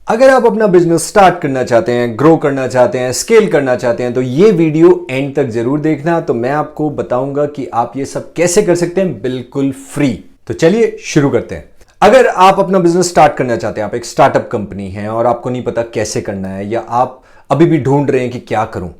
अगर आप अपना बिजनेस स्टार्ट करना चाहते हैं, ग्रो करना चाहते हैं, स्केल करना चाहते हैं तो ये वीडियो एंड तक जरूर देखना। तो मैं आपको बताऊंगा कि आप ये सब कैसे कर सकते हैं बिल्कुल फ्री। तो चलिए शुरू करते हैं। अगर आप अपना बिजनेस स्टार्ट करना चाहते हैं, आप एक स्टार्टअप कंपनी है और आपको नहीं पता कैसे करना है, या आप अभी भी ढूंढ रहे हैं कि क्या करूं,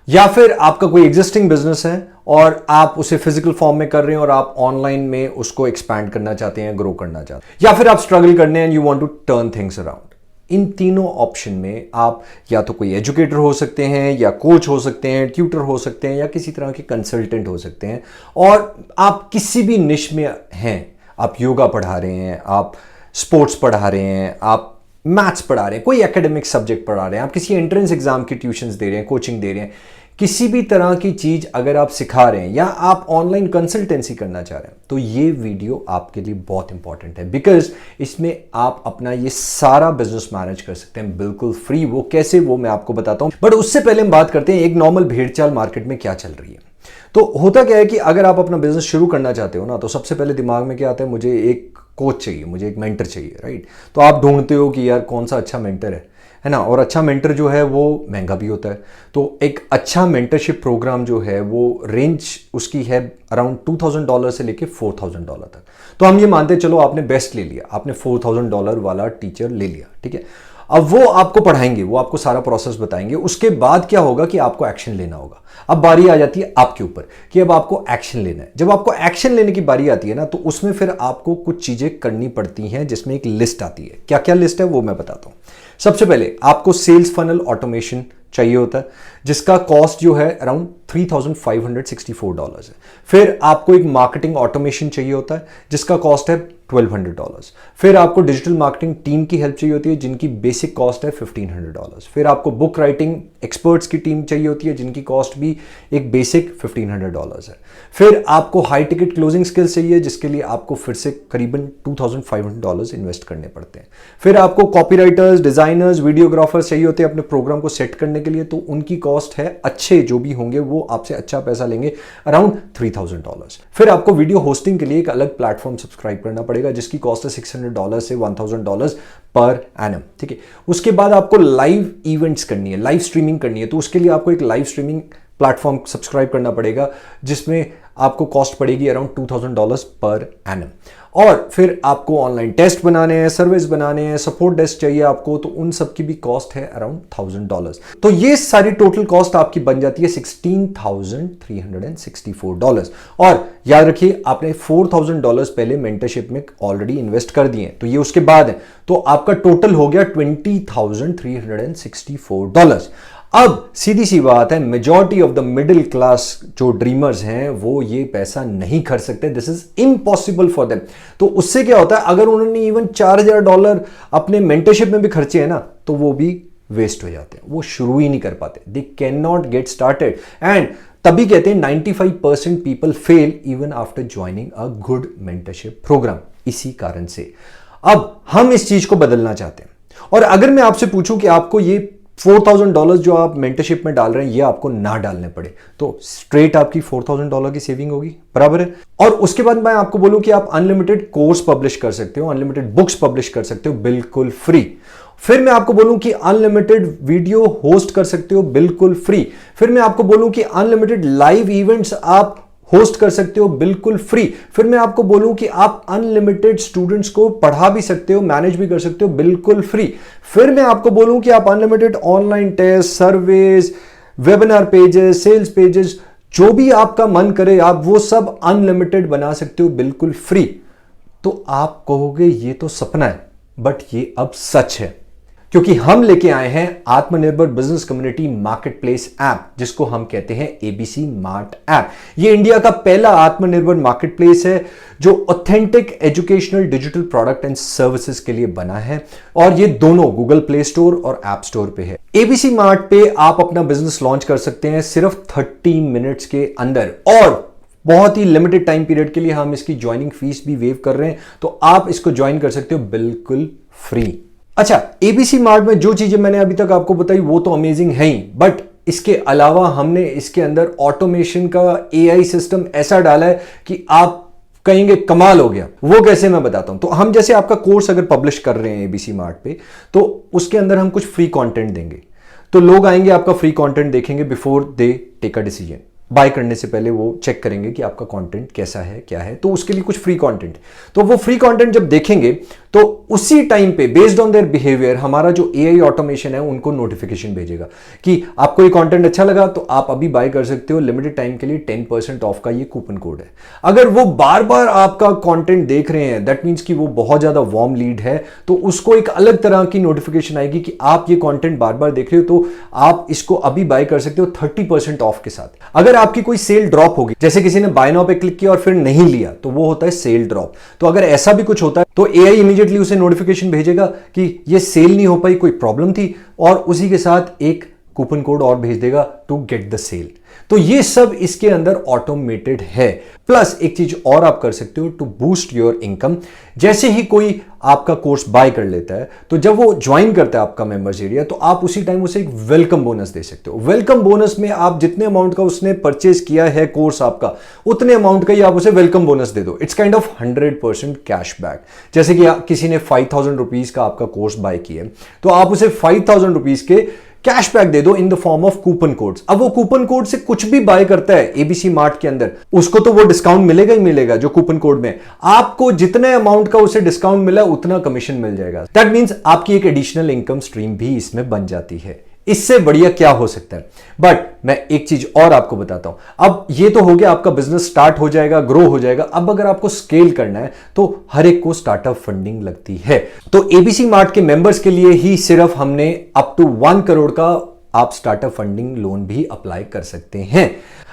या फिर आपका कोई एग्जिस्टिंग बिजनेस है और आप उसे फिजिकल फॉर्म में कर रहे हैं और आप ऑनलाइन में उसको एक्सपैंड करना चाहते हैं, ग्रो करना चाहते हैं, या फिर आप स्ट्रगल करने and you want to turn things around. इन तीनों ऑप्शन में आप या तो कोई एजुकेटर हो सकते हैं, या कोच हो सकते हैं, ट्यूटर हो सकते हैं, या किसी तरह के कंसल्टेंट हो सकते हैं। और आप किसी भी निश में हैं, आप योगा पढ़ा रहे हैं, आप स्पोर्ट्स पढ़ा रहे हैं, आप मैथ्स पढ़ा रहे हैं, कोई एकेडमिक सब्जेक्ट पढ़ा रहे हैं, आप किसी एंट्रेंस एग्जाम की ट्यूशंस दे रहे हैं, कोचिंग दे रहे हैं, किसी भी तरह की चीज अगर आप सिखा रहे हैं या आप ऑनलाइन कंसल्टेंसी करना चाह रहे हैं, तो ये वीडियो आपके लिए बहुत इंपॉर्टेंट है। बिकॉज इसमें आप अपना ये सारा बिजनेस मैनेज कर सकते हैं बिल्कुल फ्री। वो कैसे, वो मैं आपको बताता हूं। बट उससे पहले हम बात करते हैं एक नॉर्मल भेड़चाल मार्केट में क्या चल रही है। तो होता क्या है कि अगर आप अपना बिजनेस शुरू करना चाहते हो ना, तो सबसे पहले दिमाग में क्या आता है, मुझे एक कोच चाहिए, मुझे एक मेंटर चाहिए, राइट। तो आप ढूंढते हो कि यार कौन सा अच्छा मेंटर है ना। और अच्छा मेंटर जो है वो महंगा भी होता है। तो एक अच्छा मेंटरशिप प्रोग्राम जो है वो रेंज उसकी है अराउंड $2000 से लेके $4000 तक। तो हम ये मानते हैं, चलो आपने बेस्ट ले लिया, आपने $4000 वाला टीचर ले लिया, ठीक है। अब वो आपको पढ़ाएंगे, वो आपको सारा प्रोसेस बताएंगे। उसके बाद क्या होगा कि आपको एक्शन लेना होगा। अब बारी आ जाती है आपके ऊपर कि अब आपको एक्शन लेना है। जब आपको एक्शन लेने की बारी आती है ना, तो उसमें फिर आपको कुछ चीजें करनी पड़ती हैं, जिसमें एक लिस्ट आती है। क्या क्या लिस्ट है वो मैं बताता हूं। सबसे पहले आपको सेल्स फनल ऑटोमेशन चाहिए होता है, जिसका कॉस्ट जो है अराउंड $3564 है। फिर आपको एक मार्केटिंग ऑटोमेशन चाहिए होता है, जिसका कॉस्ट है $1200। फिर आपको डिजिटल मार्केटिंग टीम की हेल्प चाहिए होती है, जिनकी बेसिक कॉस्ट है $1500। फिर आपको बुक राइटिंग एक्सपर्ट्स की टीम चाहिए होती है, जिनकी कॉस्ट भी एक बेसिक $1500 है। फिर आपको हाई टिकट क्लोजिंग स्किल्स चाहिए, जिसके लिए आपको फिर से करीबन $2500 इन्वेस्ट करने पड़ते हैं। फिर आपको कॉपीराइटर्स, डिजाइनर्स, वीडियोग्राफर्स चाहिए होते हैं अपने प्रोग्राम को सेट करने के लिए। तो उनकी कॉस्ट है, अच्छे जो भी होंगे वो आपसे अच्छा पैसा लेंगे, अराउंड $3000। फिर आपको वीडियो होस्टिंग के लिए एक अलग प्लेटफॉर्म सब्सक्राइब करना पड़ेगा, जिसकी कॉस्ट है $600 से $1000 पर एनम, ठीक है। उसके बाद आपको लाइव इवेंट्स करनी है, लाइव स्ट्रीमिंग करनी है। तो उसके लिए आपको एक लाइव स्ट्रीमिंग प्लेटफॉर्म सब्सक्राइब करना पड़ेगा, जिसमें आपको कॉस्ट पड़ेगी अराउंड $2000 पर एनम। और फिर आपको ऑनलाइन टेस्ट बनाने हैं, सर्विस बनाने हैं, सपोर्ट डेस्क चाहिए आपको, तो उन सब की भी कॉस्ट है अराउंड $1000। तो ये सारी टोटल कॉस्ट आपकी बन जाती है $16,364। और याद रखिए, आपने $4000 पहले मेंटरशिप में ऑलरेडी इन्वेस्ट कर दिए, तो ये उसके बाद है। तो आपका टोटल हो गया $20,364। अब सीधी सी बात है, majority of the middle class जो ड्रीमर्स हैं वो ये पैसा नहीं खर्च सकते। This is impossible for them. तो उससे क्या होता है, अगर उन्होंने इवन $4000 अपने मेंटरशिप में भी खर्चे हैं ना, तो वो भी वेस्ट हो जाते हैं, वो शुरू ही नहीं कर पाते। They can not get started. And तभी कहते हैं 95% people fail even after joining a good mentorship program, इसी कारण से। अब हम इस चीज को बदलना चाहते हैं। और अगर मैं आपसे पूछूं कि आपको ये $4000 जो आप मेंटरशिप में डाल रहे हैं, ये आपको ना डालने पड़े, तो स्ट्रेट आपकी $4000 की सेविंग होगी, बराबर है। और उसके बाद मैं आपको बोलूं कि आप अनलिमिटेड कोर्स पब्लिश कर सकते हो, अनलिमिटेड बुक्स पब्लिश कर सकते हो बिल्कुल फ्री। फिर मैं आपको बोलूं कि अनलिमिटेड वीडियो होस्ट कर सकते हो बिल्कुल फ्री। फिर मैं आपको बोलूं कि अनलिमिटेड लाइव इवेंट्स आप होस्ट कर सकते हो बिल्कुल फ्री। फिर मैं आपको बोलूं कि आप अनलिमिटेड स्टूडेंट्स को पढ़ा भी सकते हो, मैनेज भी कर सकते हो बिल्कुल फ्री। फिर मैं आपको बोलूं कि आप unlimited online test, surveys, webinar pages, sales pages, जो भी आपका मन करे, आप वो सब अनलिमिटेड बना सकते हो बिल्कुल फ्री। तो आप कहोगे ये तो सपना है, बट ये अब सच है, क्योंकि हम लेके आए हैं आत्मनिर्भर बिजनेस कम्युनिटी मार्केटप्लेस ऐप, जिसको हम कहते हैं एबीसी मार्ट ऐप। ये इंडिया का पहला आत्मनिर्भर मार्केटप्लेस है जो authentic educational digital product and services के लिए बना है, और ये दोनों गूगल प्ले स्टोर और ऐप स्टोर पे है। एबीसी मार्ट पे आप अपना बिजनेस लॉन्च कर सकते हैं सिर्फ 30 मिनट्स के अंदर, और बहुत ही लिमिटेड टाइम पीरियड के लिए हम इसकी ज्वाइनिंग फीस भी वेव कर रहे हैं। तो आप इसको ज्वाइन कर सकते हो बिल्कुल फ्री। अच्छा, एबीसी मार्ट में जो चीजें मैंने अभी तक आपको बताई वो तो अमेजिंग है ही, बट इसके अलावा हमने इसके अंदर ऑटोमेशन का एआई सिस्टम ऐसा डाला है कि आप कहेंगे कमाल हो गया। वो कैसे, मैं बताता हूं। तो हम जैसे आपका कोर्स अगर पब्लिश कर रहे हैं एबीसी मार्ट पे, तो उसके अंदर हम कुछ फ्री कंटेंट देंगे। तो लोग आएंगे, आपका फ्री कंटेंट देखेंगे, before they take a decision. Buy करने से पहले वो चेक करेंगे कि आपका कंटेंट कैसा है, क्या है। तो उसके लिए कुछ फ्री कंटेंट, तो वो फ्री कंटेंट जब देखेंगे तो उसी टाइम पे बेस्ड ऑन देयर बिहेवियर हमारा जो एआई ऑटोमेशन है उनको नोटिफिकेशन भेजेगा कि आपको ये कंटेंट अच्छा लगा तो आप अभी बाय कर सकते हो, लिमिटेड टाइम के लिए 10% ऑफ का ये कूपन कोड है। अगर वो बार बार आपका कंटेंट देख रहे हैं, दैट मींस कि वो बहुत ज्यादा वार्म लीड है, तो उसको एक अलग तरह की नोटिफिकेशन आएगी कि आप ये कंटेंट बार बार देख रहे हो, तो आप इसको अभी बाय कर सकते हो 30% ऑफ के साथ। अगर आपकी कोई सेल ड्रॉप होगी, जैसे किसी ने बाय नाउ पे क्लिक किया और फिर नहीं लिया, तो वो होता है सेल ड्रॉप। तो अगर ऐसा भी कुछ होता है तो एआई इमीडिएटली उसे नोटिफिकेशन भेजेगा कि ये सेल नहीं हो पाई, कोई प्रॉब्लम थी, और उसी के साथ एक कूपन कोड और भेज देगा टू गेट द सेल। तो ये सब इसके अंदर ऑटोमेटेड है। प्लस एक चीज और आप कर सकते हो टू बूस्ट योर इनकम। जैसे ही कोई आपका कोर्स बाय कर लेता है, तो जब वो ज्वाइन करता है आपका मेंबर्स एरिया, तो आप उसी टाइम उसे एक वेलकम बोनस दे सकते हो। वेलकम बोनस में आप जितने अमाउंट का उसने परचेज किया है कोर्स आपका, उतने अमाउंट का ही आप उसे वेलकम बोनस दे दो। It's kind of 100% cashback. जैसे कि किसी ने 5000 रुपीज का आपका कोर्स बाय किया, तो आप उसे 5000 रुपीज के कैशबैक दे दो in the form of coupon codes. अब वो कूपन कोड से कुछ भी बाय करता है एबीसी मार्ट के अंदर, उसको तो वो डिस्काउंट मिलेगा ही मिलेगा। जो कूपन कोड में आपको जितने अमाउंट का उसे डिस्काउंट मिला, उतना कमीशन मिल जाएगा। दैट मींस आपकी एक एडिशनल इनकम स्ट्रीम भी इसमें बन जाती है। इससे बढ़िया क्या हो सकता है। बट मैं एक चीज और आपको बताता हूं। अब ये तो हो गया, आपका बिजनेस स्टार्ट हो जाएगा, ग्रो हो जाएगा। अब अगर आपको स्केल करना है तो हर एक को स्टार्टअप फंडिंग लगती है। तो एबीसी मार्ट के मेंबर्स के लिए ही सिर्फ हमने अप टू 1 करोड़ का आप स्टार्टअप फंडिंग लोन भी अप्लाई कर सकते हैं।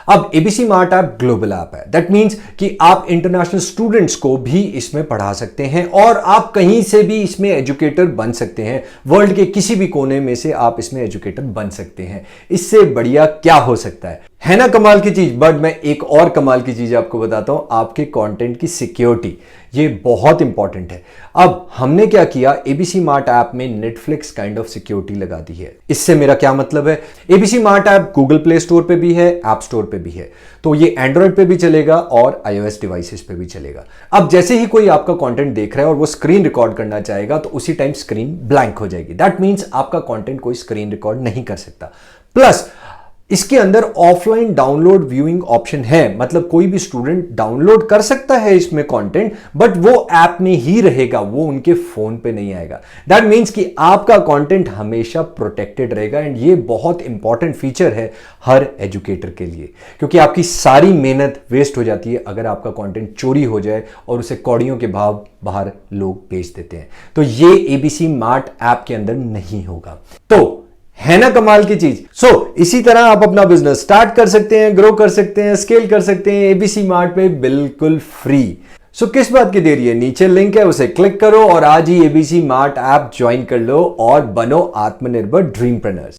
अब ABC mart app global app है। दैट मींस कि आप इंटरनेशनल स्टूडेंट्स को भी इसमें पढ़ा सकते हैं और आप कहीं से भी इसमें एजुकेटर बन सकते हैं। वर्ल्ड के किसी भी कोने में से आप इसमें एजुकेटर बन सकते हैं। इससे बढ़िया क्या हो सकता है ना कमाल की चीज। बट मैं एक और कमाल की चीज आपको बताता हूं, आपके कंटेंट की सिक्योरिटी। ये बहुत इंपॉर्टेंट है। अब हमने क्या किया, एबीसी मार्ट ऐप में नेटफ्लिक्स काइंड ऑफ सिक्योरिटी लगा दी है। इससे मेरा क्या मतलब है, ABC mart app Google play store पे भी है, ऐप स्टोर पे भी है। तो ये एंड्रॉइड पे भी चलेगा और iOS डिवाइसेस पे भी चलेगा। अब जैसे ही कोई आपका कंटेंट देख रहा है और वो स्क्रीन रिकॉर्ड करना चाहेगा, तो उसी टाइम स्क्रीन ब्लैंक हो जाएगी। दैट मींस आपका कंटेंट कोई स्क्रीन रिकॉर्ड नहीं कर सकता। प्लस इसके अंदर ऑफलाइन डाउनलोड व्यूइंग ऑप्शन है। मतलब कोई भी स्टूडेंट डाउनलोड कर सकता है इसमें कंटेंट, बट वो ऐप में ही रहेगा, वो उनके फोन पे नहीं आएगा। दैट मींस कि आपका कंटेंट हमेशा प्रोटेक्टेड रहेगा। एंड ये बहुत इंपॉर्टेंट फीचर है हर एजुकेटर के लिए, क्योंकि आपकी सारी मेहनत वेस्ट हो जाती है अगर आपका कंटेंट चोरी हो जाए और उसे कौड़ियों के भाव बाहर लोग बेच देते हैं। तो ये एबीसी मार्ट ऐप के अंदर नहीं होगा। तो है ना कमाल की चीज। सो इसी तरह आप अपना बिजनेस स्टार्ट कर सकते हैं, ग्रो कर सकते हैं, स्केल कर सकते हैं एबीसी मार्ट पे बिल्कुल फ्री। सो किस बात की देरी है, नीचे लिंक है उसे क्लिक करो और आज ही एबीसी मार्ट ऐप ज्वाइन कर लो और बनो आत्मनिर्भर ड्रीमप्रेन्योर्स।